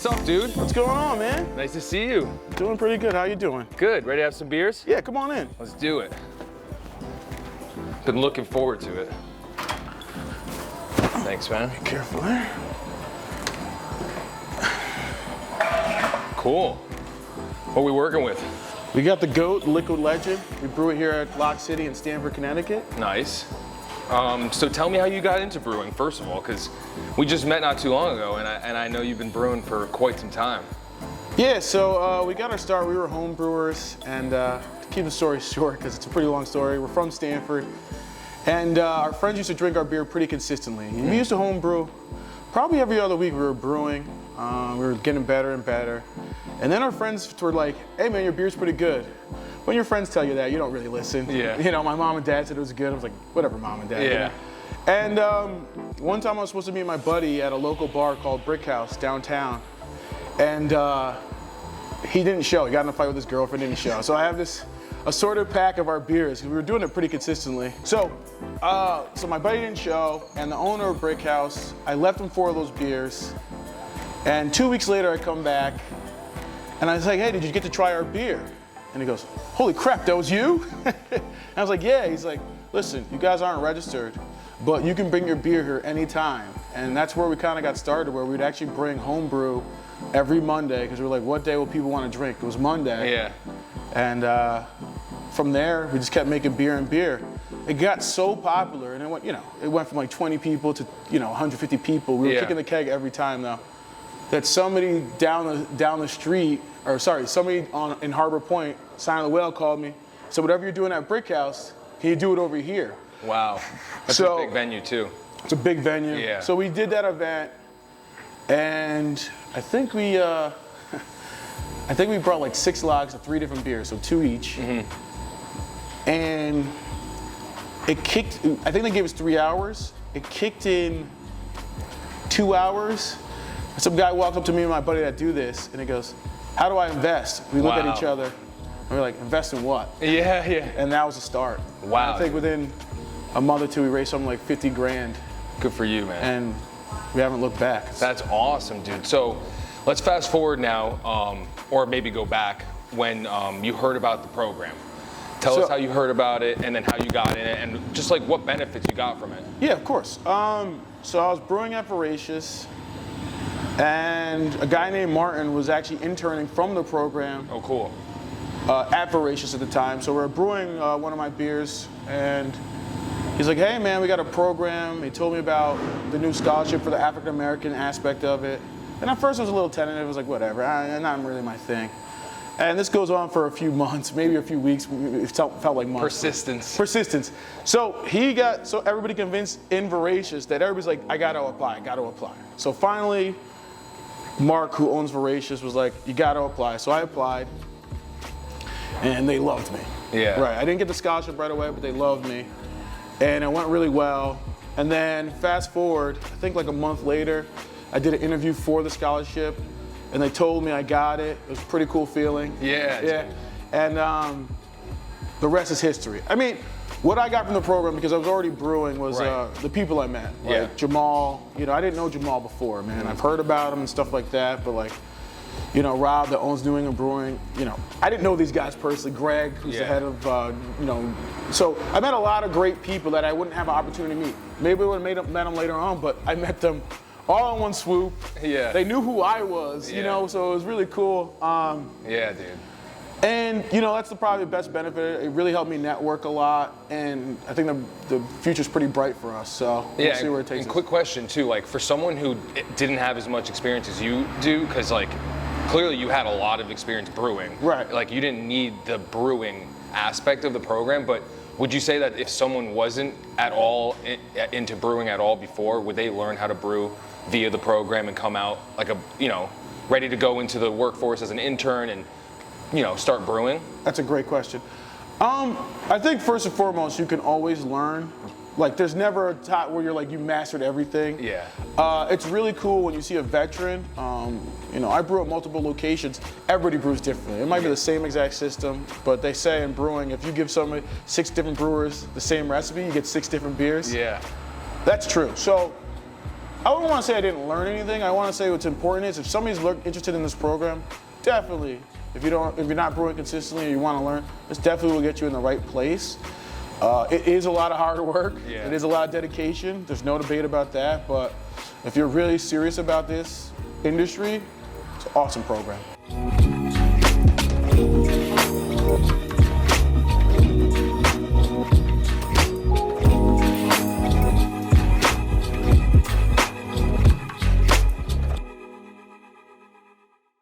What's up, dude? What's going on, man? Nice to see you. Doing pretty good. How you doing? Good. Ready to have some beers? Yeah, come on in. Let's do it. Been looking forward to it. Thanks, man. Be careful there. Cool. What are we working with? We got the GOAT, Liquid Legend. We brew it here at Lock City in Stamford, Connecticut. Nice. So tell me how you got into brewing, first of all, because we just met not too long ago, and I know you've been brewing for quite some time. Yeah, so we got our start. We were home brewers, and to keep the story short, because it's a pretty long story, we're from Stamford, and our friends used to drink our beer pretty consistently. We used to home brew. Probably every other week we were brewing. We were getting better and better. And then our friends were like, hey man, your beer's pretty good. When your friends tell you that, you don't really listen. Yeah. You know, my mom and dad said it was good. I was like, whatever, mom and dad. Yeah. You know? And one time I was supposed to meet my buddy at a local bar called Brick House downtown. And he didn't show. He got in a fight with his girlfriend, didn't show. So I have this assorted pack of our beers. We were doing it pretty consistently. So my buddy didn't show, and the owner of Brick House, I left him 4 of those beers. And 2 weeks later I come back, and I was like, hey, did you get to try our beer? And he goes, holy crap, that was you? And I was like, yeah. He's like, listen, you guys aren't registered, but you can bring your beer here anytime. And that's where we kind of got started, where we'd actually bring home brew every Monday, because we were like, what day will people want to drink? It was Monday. Yeah. And from there, we just kept making beer and beer. It got so popular, and it went from like 20 people to 150 people. We were kicking the keg every time though. That somebody down the street, or sorry, somebody in Harbor Point, Sign of the Whale called me. So whatever you're doing at Brick House, can you do it over here? Wow. That's a big venue too. It's a big venue. Yeah. So we did that event, and I think we brought like 6 logs of 3 different beers, so 2 each. Mm-hmm. And it kicked. I think they gave us 3 hours. It kicked in 2 hours. Some guy walked up to me and my buddy that do this, and he goes, how do I invest? We look at each other, and we're like, invest in what? Yeah, yeah. And that was the start. Wow. I think within a month or two, we raised something like 50 grand. Good for you, man. And we haven't looked back. That's awesome, dude. So let's fast forward now, or maybe go back when you heard about the program. Tell us how you heard about it, and then how you got in it, and just like what benefits you got from it. Yeah, of course. So I was brewing at Veracious, and a guy named Martin was actually interning from the program. Oh, cool. At Veracious at the time. So we were brewing one of my beers, and he's like, hey man, we got a program. He told me about the new scholarship for the African American aspect of it. And at first I was a little tentative. I was like, whatever, not really my thing. And this goes on for a few months, maybe a few weeks. It felt like months. Persistence. So everybody convinced in Veracious that everybody's like, I gotta apply. So finally, Mark, who owns Veracious, was like, you gotta apply. So I applied, and they loved me. Yeah. Right, I didn't get the scholarship right away, but they loved me. And it went really well. And then fast forward, I think like a month later, I did an interview for the scholarship, and they told me I got it. It was a pretty cool feeling. Yeah. And the rest is history. I mean, what I got from the program, because I was already brewing, was the people I met. Like Jamal, I didn't know Jamal before, man. I've heard about him and stuff like that, but like, Rob that owns New England Brewing, I didn't know these guys personally. Greg, who's the head of, So I met a lot of great people that I wouldn't have an opportunity to meet. Maybe I would have met them later on, but I met them all in one swoop. Yeah. They knew who I was, so it was really cool. Yeah, dude. And that's probably the best benefit. It really helped me network a lot, and I think the future's pretty bright for us. So we'll see where it takes us. And quick question too, like for someone who didn't have as much experience as you do, because like clearly you had a lot of experience brewing. Right. Like you didn't need the brewing aspect of the program, but would you say that if someone wasn't at all into brewing at all before, would they learn how to brew via the program and come out like ready to go into the workforce as an intern and start brewing? That's a great question. I think first and foremost, you can always learn. Like, there's never a time where you're like, you mastered everything. Yeah. It's really cool when you see a veteran. I brew at multiple locations. Everybody brews differently. It might be the same exact system, but they say in brewing, if you give somebody 6 different brewers the same recipe, you get 6 different beers. Yeah. That's true. So I wouldn't want to say I didn't learn anything. I want to say what's important is if somebody's interested in this program, definitely. If you're not brewing consistently and you want to learn, this definitely will get you in the right place. It is a lot of hard work. Yeah. It is a lot of dedication. There's no debate about that. But if you're really serious about this industry, it's an awesome program.